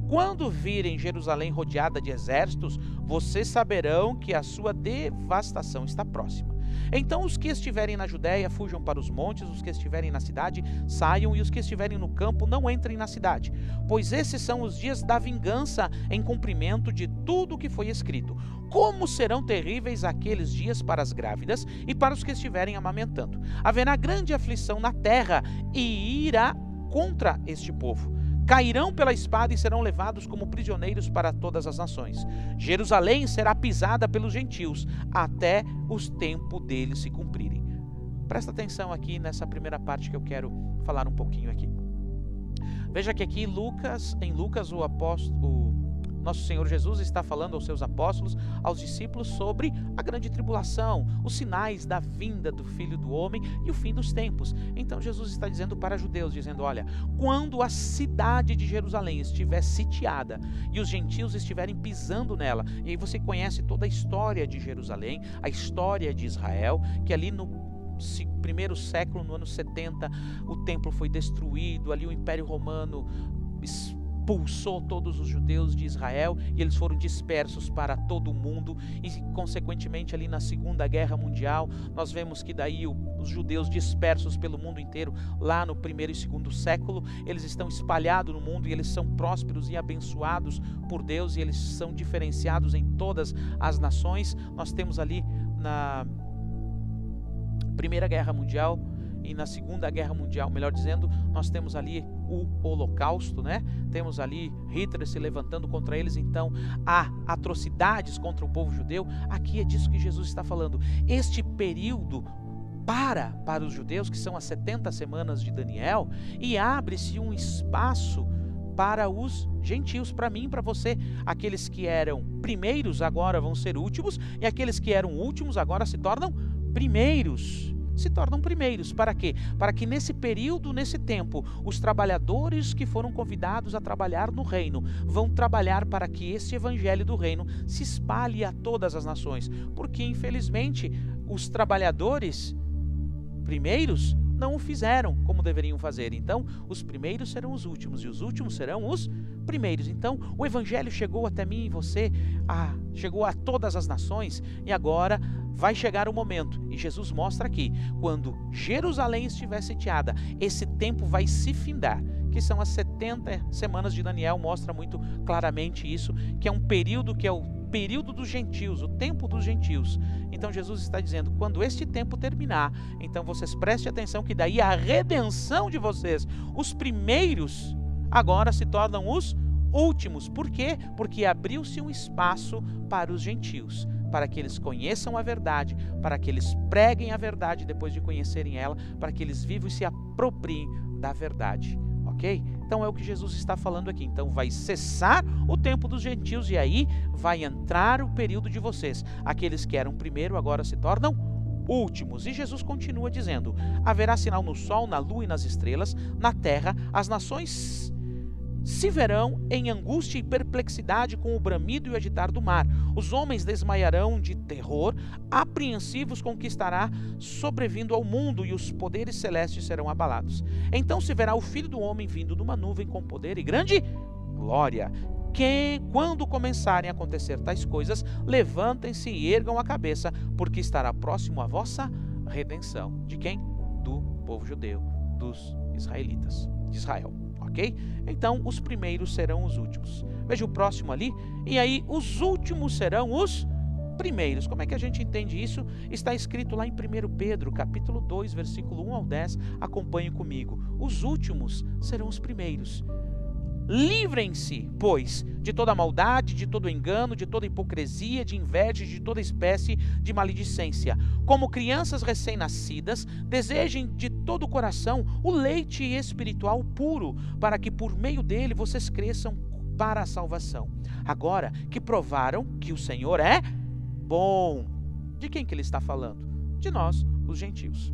Quando virem Jerusalém rodeada de exércitos, vocês saberão que a sua devastação está próxima. Então os que estiverem na Judéia fujam para os montes, os que estiverem na cidade saiam, e os que estiverem no campo não entrem na cidade, pois esses são os dias da vingança, em cumprimento de tudo o que foi escrito. Como serão terríveis aqueles dias para as grávidas e para os que estiverem amamentando. Haverá grande aflição na terra e irá contra este povo. Cairão pela espada e serão levados como prisioneiros para todas as nações. Jerusalém será pisada pelos gentios, até os tempos deles se cumprirem. Presta atenção aqui nessa primeira parte que eu quero falar um pouquinho aqui. Veja que aqui em Lucas o nosso Senhor Jesus está falando aos seus apóstolos, aos discípulos, sobre a grande tribulação, os sinais da vinda do Filho do Homem e o fim dos tempos. Então Jesus está dizendo para judeus, dizendo: olha, quando a cidade de Jerusalém estiver sitiada e os gentios estiverem pisando nela, e aí você conhece toda a história de Jerusalém, a história de Israel, que ali no primeiro século, no ano 70, o templo foi destruído, ali o Império Romano expulsou todos os judeus de Israel e eles foram dispersos para todo o mundo, e consequentemente ali na Segunda Guerra Mundial nós vemos que daí os judeus dispersos pelo mundo inteiro, lá no primeiro e segundo século, eles estão espalhados no mundo e eles são prósperos e abençoados por Deus, e eles são diferenciados em todas as nações. Nós temos ali na Primeira Guerra Mundial e na Segunda Guerra Mundial, melhor dizendo, nós temos ali o Holocausto, né? Temos ali Hitler se levantando contra eles, então há atrocidades contra o povo judeu. Aqui é disso que Jesus está falando. Este período para os judeus, que são as 70 semanas de Daniel, e abre-se um espaço para os gentios, para mim e para você. Aqueles que eram primeiros agora vão ser últimos, e aqueles que eram últimos agora se tornam primeiros. Para quê? Para que nesse período, nesse tempo, os trabalhadores que foram convidados a trabalhar no reino vão trabalhar para que esse evangelho do reino se espalhe a todas as nações, porque infelizmente os trabalhadores primeiros não o fizeram como deveriam fazer. Então, os primeiros serão os últimos e os últimos serão os primeiros. Então, o evangelho chegou até mim e você, chegou a todas as nações, e agora vai chegar o momento, e Jesus mostra aqui, quando Jerusalém estiver sitiada, esse tempo vai se findar, que são as 70 semanas de Daniel, mostra muito claramente isso, que é um período que é o período dos gentios, o tempo dos gentios. Então Jesus está dizendo, quando este tempo terminar, então vocês prestem atenção que daí a redenção de vocês, os primeiros, agora se tornam os últimos. Por quê? Porque abriu-se um espaço para os gentios, para que eles conheçam a verdade, para que eles preguem a verdade depois de conhecerem ela, para que eles vivam e se apropriem da verdade. Ok? Então é o que Jesus está falando aqui. Então vai cessar o tempo dos gentios e aí vai entrar o período de vocês. Aqueles que eram primeiro agora se tornam últimos. E Jesus continua dizendo, haverá sinal no sol, na lua e nas estrelas, na terra, as nações se verão em angústia e perplexidade com o bramido e o agitar do mar. Os homens desmaiarão de terror, apreensivos com o que estará sobrevindo ao mundo, e os poderes celestes serão abalados. Então se verá o Filho do Homem vindo numa nuvem com poder e grande glória. Quando começarem a acontecer tais coisas, levantem-se e ergam a cabeça, porque estará próximo a vossa redenção. De quem? Do povo judeu, dos israelitas, de Israel. Ok? Então, os primeiros serão os últimos. Veja o próximo ali. E aí, os últimos serão os primeiros. Como é que a gente entende isso? Está escrito lá em 1 Pedro, capítulo 2, versículo 1 ao 10. Acompanhe comigo. Os últimos serão os primeiros. Livrem-se, pois, de toda maldade, de todo engano, de toda hipocrisia, de inveja, de toda espécie de maledicência. Como crianças recém-nascidas, desejem de todo o coração o leite espiritual puro, para que por meio dele vocês cresçam para a salvação. Agora que provaram que o Senhor é bom. De quem que ele está falando? De nós, os gentios.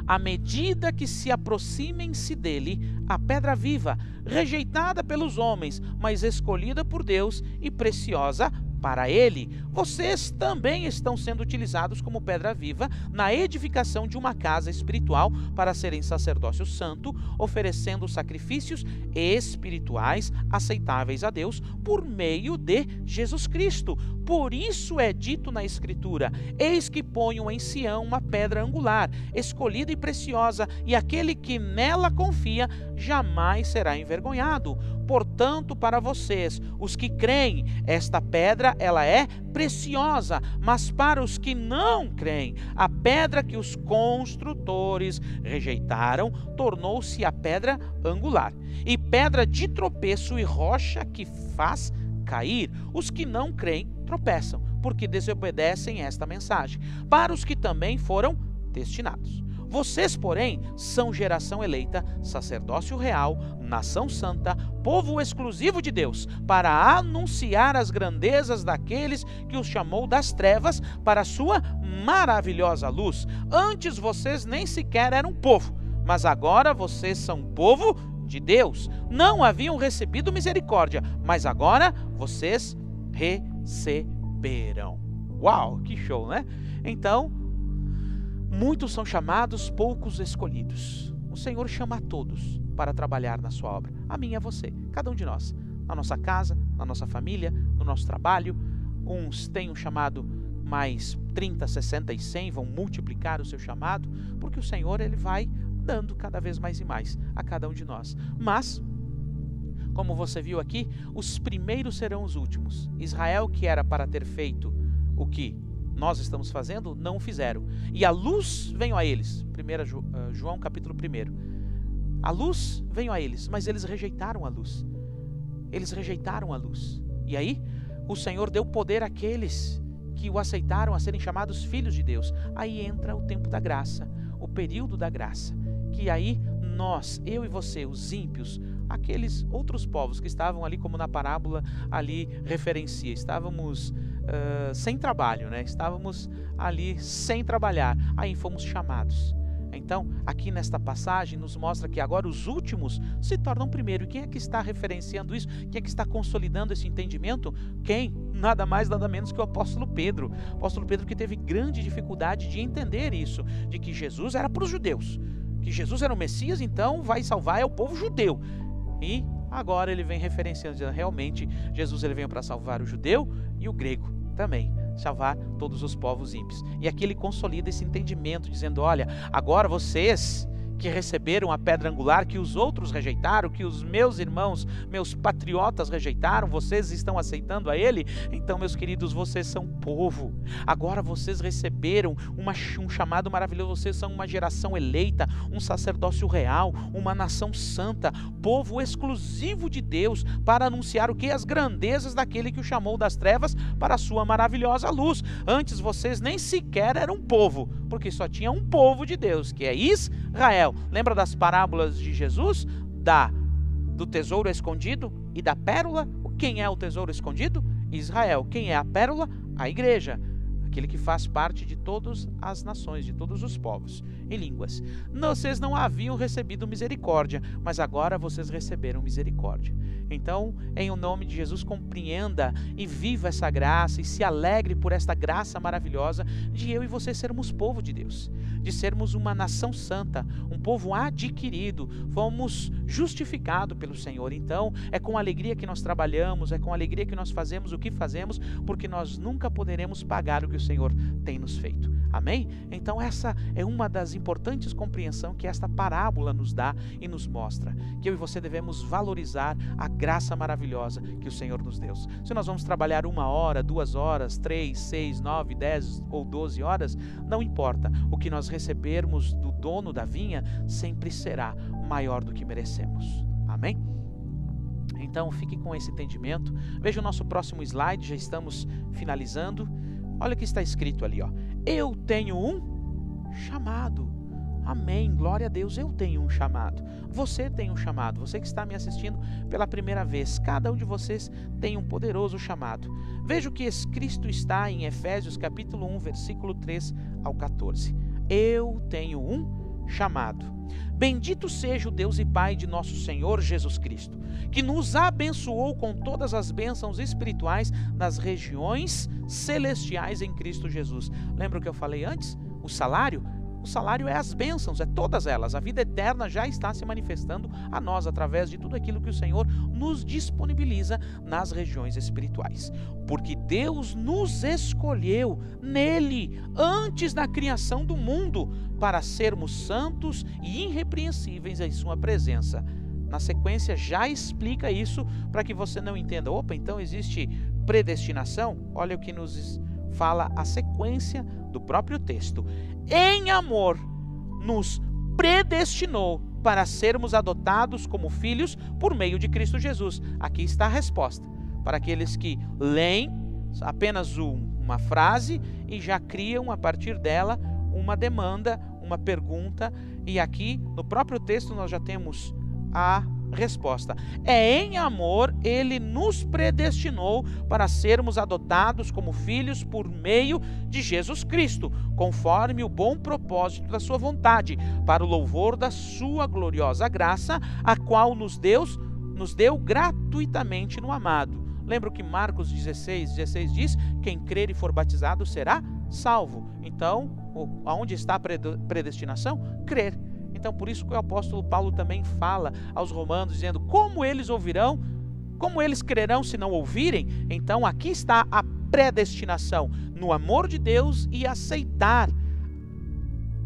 À medida que se aproximem-se dele, a pedra viva, rejeitada pelos homens, mas escolhida por Deus e preciosa para ele, vocês também estão sendo utilizados como pedra viva na edificação de uma casa espiritual para serem sacerdócio santo, oferecendo sacrifícios espirituais aceitáveis a Deus por meio de Jesus Cristo. Por isso é dito na Escritura, eis que ponho em Sião uma pedra angular, escolhida e preciosa, e aquele que nela confia jamais será envergonhado. Portanto, para vocês, os que creem, esta pedra ela é preciosa, mas para os que não creem, a pedra que os construtores rejeitaram tornou-se a pedra angular, e pedra de tropeço e rocha que faz cair. Os que não creem tropeçam, porque desobedecem esta mensagem, para os que também foram destinados. Vocês, porém, são geração eleita, sacerdócio real, nação santa, povo exclusivo de Deus, para anunciar as grandezas daqueles que os chamou das trevas para a sua maravilhosa luz. Antes vocês nem sequer eram povo, mas agora vocês são povo de Deus. Não haviam recebido misericórdia, mas agora vocês receberão. Uau, que show, né? Então, muitos são chamados, poucos escolhidos. O Senhor chama a todos para trabalhar na sua obra. A mim e a você, cada um de nós. Na nossa casa, na nossa família, no nosso trabalho. Uns têm um chamado mais 30, 60 e 100, vão multiplicar o seu chamado, porque o Senhor ele vai dando cada vez mais e mais a cada um de nós. Mas, como você viu aqui, os primeiros serão os últimos. Israel, que era para ter feito o que nós estamos fazendo, não o fizeram. E a luz veio a eles. 1 João capítulo 1. A luz veio a eles, mas eles rejeitaram a luz. Eles rejeitaram a luz. E aí, o Senhor deu poder àqueles que o aceitaram a serem chamados filhos de Deus. Aí entra o tempo da graça, o período da graça. Que aí nós, eu e você, os ímpios, aqueles outros povos que estavam ali, como na parábola ali referencia, estávamos sem trabalho, né? Estávamos ali sem trabalhar, aí fomos chamados. Então, aqui nesta passagem nos mostra que agora os últimos se tornam primeiro. E quem é que está referenciando isso? Quem é que está consolidando esse entendimento? Quem? Nada mais, nada menos que o apóstolo Pedro. O apóstolo Pedro que teve grande dificuldade de entender isso, de que Jesus era para os judeus, que Jesus era o Messias, então vai salvar o povo judeu. E agora ele vem referenciando, dizendo, realmente Jesus ele veio para salvar o judeu e o grego também, salvar todos os povos ímpios. E aqui ele consolida esse entendimento, dizendo, olha, agora vocês que receberam a pedra angular que os outros rejeitaram, que os meus irmãos, meus patriotas rejeitaram, vocês estão aceitando a ele? Então, meus queridos, vocês são povo. Agora vocês receberam um chamado maravilhoso, vocês são uma geração eleita, um sacerdócio real, uma nação santa, povo exclusivo de Deus, para anunciar o que? As grandezas daquele que o chamou das trevas para a sua maravilhosa luz. Antes vocês nem sequer eram povo, porque só tinha um povo de Deus, que é Israel. Lembra das parábolas de Jesus? Do tesouro escondido e da pérola? Quem é o tesouro escondido? Israel. Quem é a pérola? A igreja. Aquele que faz parte de todas as nações, de todos os povos e línguas. Vocês não haviam recebido misericórdia, mas agora vocês receberam misericórdia. Então, em o nome de Jesus, compreenda e viva essa graça e se alegre por esta graça maravilhosa de eu e você sermos povo de Deus, de sermos uma nação santa, um povo adquirido, fomos justificados pelo Senhor. Então, é com alegria que nós trabalhamos, é com alegria que nós fazemos o que fazemos, porque nós nunca poderemos pagar o que o Senhor tem nos feito. Amém? Então essa é uma das importantes compreensões que esta parábola nos dá e nos mostra, que eu e você devemos valorizar a graça maravilhosa que o Senhor nos deu. Se nós vamos trabalhar 1 hora, 2 horas, 3, 6, 9, 10 ou 12 horas, não importa, o que nós recebermos do dono da vinha sempre será maior do que merecemos. Amém? Então fique com esse entendimento. Veja o nosso próximo slide, já estamos finalizando. Olha o que está escrito ali, ó. Eu tenho um chamado. Amém, glória a Deus, eu tenho um chamado. Você tem um chamado, você que está me assistindo pela primeira vez. Cada um de vocês tem um poderoso chamado. Veja o que Cristo está em Efésios capítulo 1, versículo 3 ao 14. Eu tenho um chamado. Bendito seja o Deus e Pai de nosso Senhor Jesus Cristo, que nos abençoou com todas as bênçãos espirituais nas regiões celestiais em Cristo Jesus. Lembra o que eu falei antes? O salário? O salário é as bênçãos, é todas elas. A vida eterna já está se manifestando a nós através de tudo aquilo que o Senhor nos disponibiliza nas regiões espirituais. Porque Deus nos escolheu nele antes da criação do mundo para sermos santos e irrepreensíveis em sua presença. Na sequência já explica isso para que você não entenda. Opa, então existe predestinação? Olha o que nos fala a sequência do próprio texto. Em amor, nos predestinou para sermos adotados como filhos por meio de Cristo Jesus. Aqui está a resposta. Para aqueles que leem apenas uma frase e já criam a partir dela uma demanda, uma pergunta. E aqui no próprio texto nós já temos a resposta. É em amor ele nos predestinou para sermos adotados como filhos por meio de Jesus Cristo, conforme o bom propósito da sua vontade, para o louvor da sua gloriosa graça, a qual nos deu gratuitamente no amado. Lembra o que Marcos 16 diz? Quem crer e for batizado será salvo. Então, aonde está a predestinação? Crer. Então, por isso que o apóstolo Paulo também fala aos romanos, dizendo, como eles ouvirão, como eles crerão se não ouvirem? Então, aqui está a predestinação, no amor de Deus e aceitar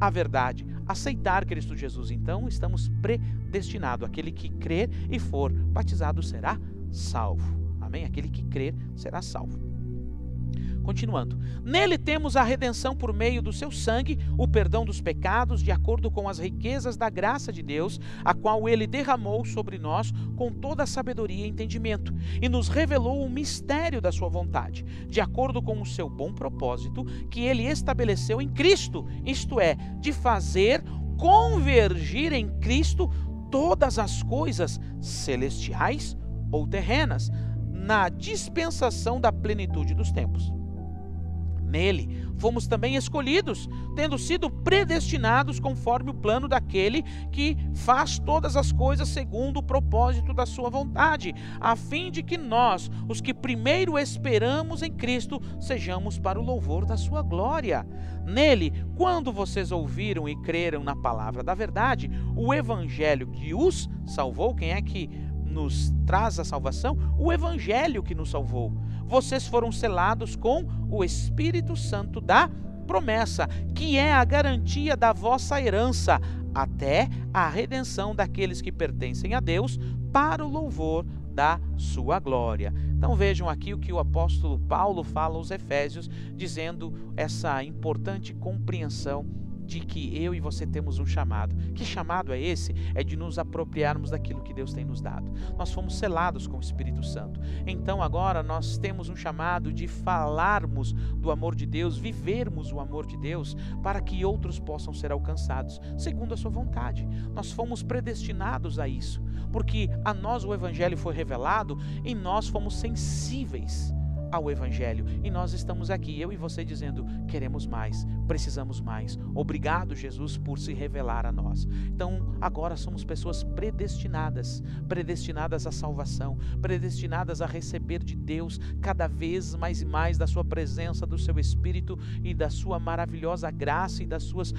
a verdade, aceitar Cristo Jesus. Então, estamos predestinados. Aquele que crer e for batizado será salvo. Amém? Aquele que crer será salvo. Continuando, nele temos a redenção por meio do seu sangue, o perdão dos pecados, de acordo com as riquezas da graça de Deus, a qual ele derramou sobre nós com toda a sabedoria e entendimento, e nos revelou o mistério da sua vontade, de acordo com o seu bom propósito, que ele estabeleceu em Cristo, isto é, de fazer convergir em Cristo todas as coisas celestiais ou terrenas, na dispensação da plenitude dos tempos. Nele fomos também escolhidos, tendo sido predestinados conforme o plano daquele que faz todas as coisas segundo o propósito da sua vontade, a fim de que nós, os que primeiro esperamos em Cristo, sejamos para o louvor da sua glória. Nele, quando vocês ouviram e creram na palavra da verdade, o evangelho que os salvou, quem é que nos traz a salvação? O evangelho que nos salvou. Vocês foram selados com o Espírito Santo da promessa, que é a garantia da vossa herança, até a redenção daqueles que pertencem a Deus, para o louvor da sua glória. Então vejam aqui o que o apóstolo Paulo fala aos Efésios, dizendo essa importante compreensão de que eu e você temos um chamado. Que chamado é esse? É de nos apropriarmos daquilo que Deus tem nos dado. Nós fomos selados com o Espírito Santo. Então agora nós temos um chamado de falarmos do amor de Deus, vivermos o amor de Deus, para que outros possam ser alcançados, segundo a sua vontade. Nós fomos predestinados a isso, porque a nós o Evangelho foi revelado e nós fomos sensíveis ao Evangelho, e nós estamos aqui, eu e você, dizendo: queremos mais, precisamos mais. Obrigado, Jesus, por se revelar a nós. Então agora somos pessoas predestinadas à salvação, predestinadas a receber de Deus cada vez mais e mais da sua presença, do seu Espírito e da sua maravilhosa graça e das suas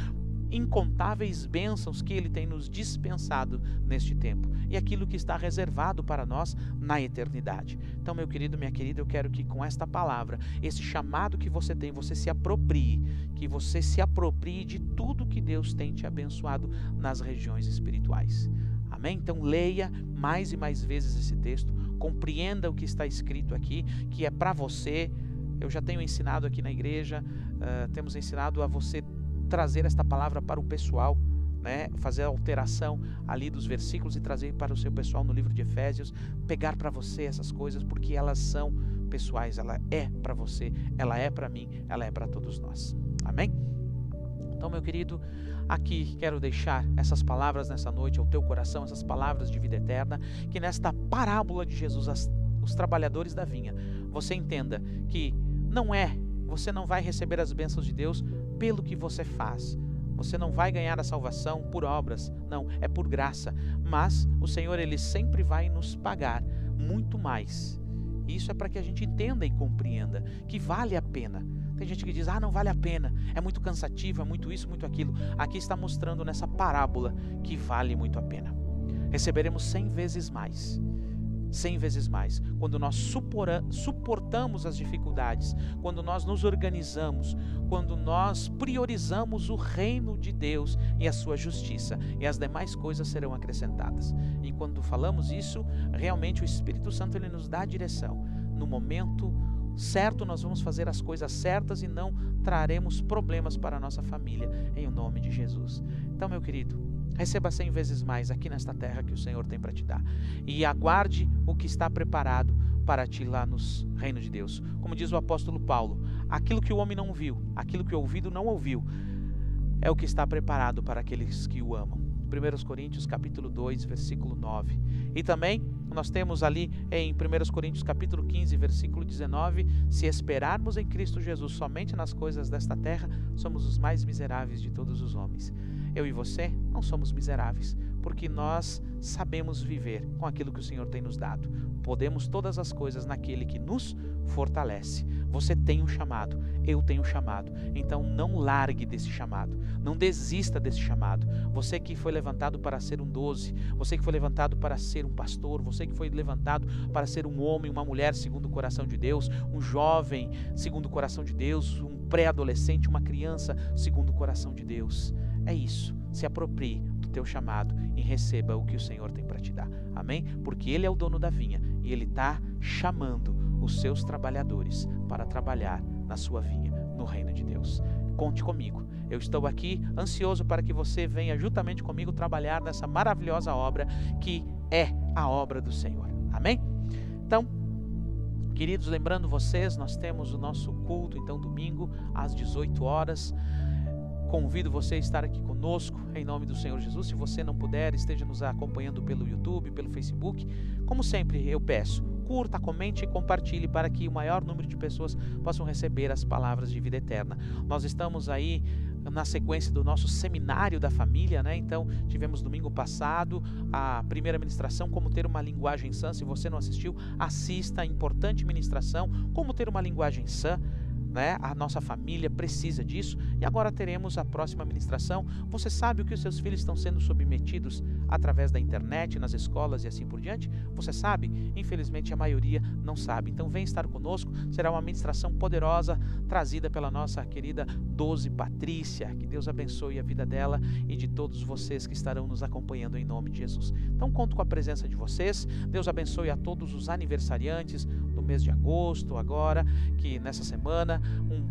incontáveis bênçãos que Ele tem nos dispensado neste tempo, e aquilo que está reservado para nós na eternidade. Então, meu querido, minha querida, eu quero que com esta palavra, esse chamado que você tem, você se aproprie, que você se aproprie de tudo que Deus tem te abençoado nas regiões espirituais. Amém? Então leia mais e mais vezes esse texto, compreenda o que está escrito aqui, que é para você. Eu já tenho ensinado aqui na igreja, temos ensinado a você trazer esta palavra para o pessoal, né? Fazer a alteração ali dos versículos e trazer para o seu pessoal no livro de Efésios, pegar para você essas coisas, porque elas são pessoais, ela é para você, ela é para mim, ela é para todos nós. Amém? Então, meu querido, aqui quero deixar essas palavras nessa noite ao teu coração, essas palavras de vida eterna, que nesta parábola de Jesus, os trabalhadores da vinha, você entenda que você não vai receber as bênçãos de Deus pelo que você faz. Você não vai ganhar a salvação por obras, não, é por graça. Mas o Senhor, Ele sempre vai nos pagar muito mais. Isso é para que a gente entenda e compreenda que vale a pena. Tem gente que diz: não vale a pena, é muito cansativo, é muito isso, muito aquilo. Aqui está mostrando nessa parábola que vale muito a pena. Receberemos 100 vezes mais. 100 vezes mais, quando nós suportamos as dificuldades, quando nós nos organizamos, quando nós priorizamos o reino de Deus e a sua justiça, e as demais coisas serão acrescentadas. E quando falamos isso, realmente o Espírito Santo, ele nos dá a direção. No momento certo nós vamos fazer as coisas certas e não traremos problemas para a nossa família, em nome de Jesus. Então, meu querido, receba 100 vezes mais aqui nesta terra que o Senhor tem para te dar. E aguarde o que está preparado para ti lá no reino de Deus. Como diz o apóstolo Paulo: aquilo que o homem não viu, aquilo que o ouvido não ouviu, é o que está preparado para aqueles que o amam. 1 Coríntios capítulo 2, versículo 9. E também nós temos ali em 1 Coríntios capítulo 15, versículo 19: se esperarmos em Cristo Jesus somente nas coisas desta terra, somos os mais miseráveis de todos os homens. Eu e você não somos miseráveis, porque nós sabemos viver com aquilo que o Senhor tem nos dado. Podemos todas as coisas naquele que nos fortalece. Você tem um chamado, eu tenho um chamado. Então não largue desse chamado, não desista desse chamado. Você que foi levantado para ser um 12, você que foi levantado para ser um pastor, você que foi levantado para ser um homem, uma mulher segundo o coração de Deus, um jovem segundo o coração de Deus, um pré-adolescente, uma criança segundo o coração de Deus. É isso, se aproprie do teu chamado e receba o que o Senhor tem para te dar. Amém? Porque Ele é o dono da vinha e Ele está chamando os seus trabalhadores para trabalhar na sua vinha, no reino de Deus. Conte comigo, eu estou aqui ansioso para que você venha juntamente comigo trabalhar nessa maravilhosa obra que é a obra do Senhor. Amém? Então, queridos, lembrando vocês, nós temos o nosso culto, então, domingo, às 18 horas. Convido você a estar aqui conosco, em nome do Senhor Jesus. Se você não puder, esteja nos acompanhando pelo YouTube, pelo Facebook. Como sempre, eu peço, curta, comente e compartilhe para que o maior número de pessoas possam receber as palavras de vida eterna. Nós estamos aí na sequência do nosso seminário da família, né? Então tivemos domingo passado a primeira ministração, como ter uma linguagem sã. Se você não assistiu, assista a importante ministração, como ter uma linguagem sã, né? A nossa família precisa disso. E agora teremos a próxima ministração. Você sabe o que os seus filhos estão sendo submetidos através da internet, nas escolas e assim por diante? Você sabe? Infelizmente a maioria não sabe. Então vem estar conosco. Será uma ministração poderosa trazida pela nossa querida Doze Patrícia. Que Deus abençoe a vida dela e de todos vocês que estarão nos acompanhando em nome de Jesus. Então conto com a presença de vocês. Deus abençoe a todos os aniversariantes do mês de agosto agora, que nessa semana.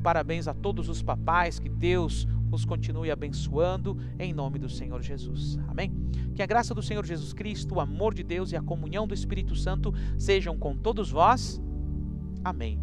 Parabéns a todos os papais, que Deus os continue abençoando em nome do Senhor Jesus. Amém? Que a graça do Senhor Jesus Cristo, o amor de Deus e a comunhão do Espírito Santo sejam com todos vós. Amém.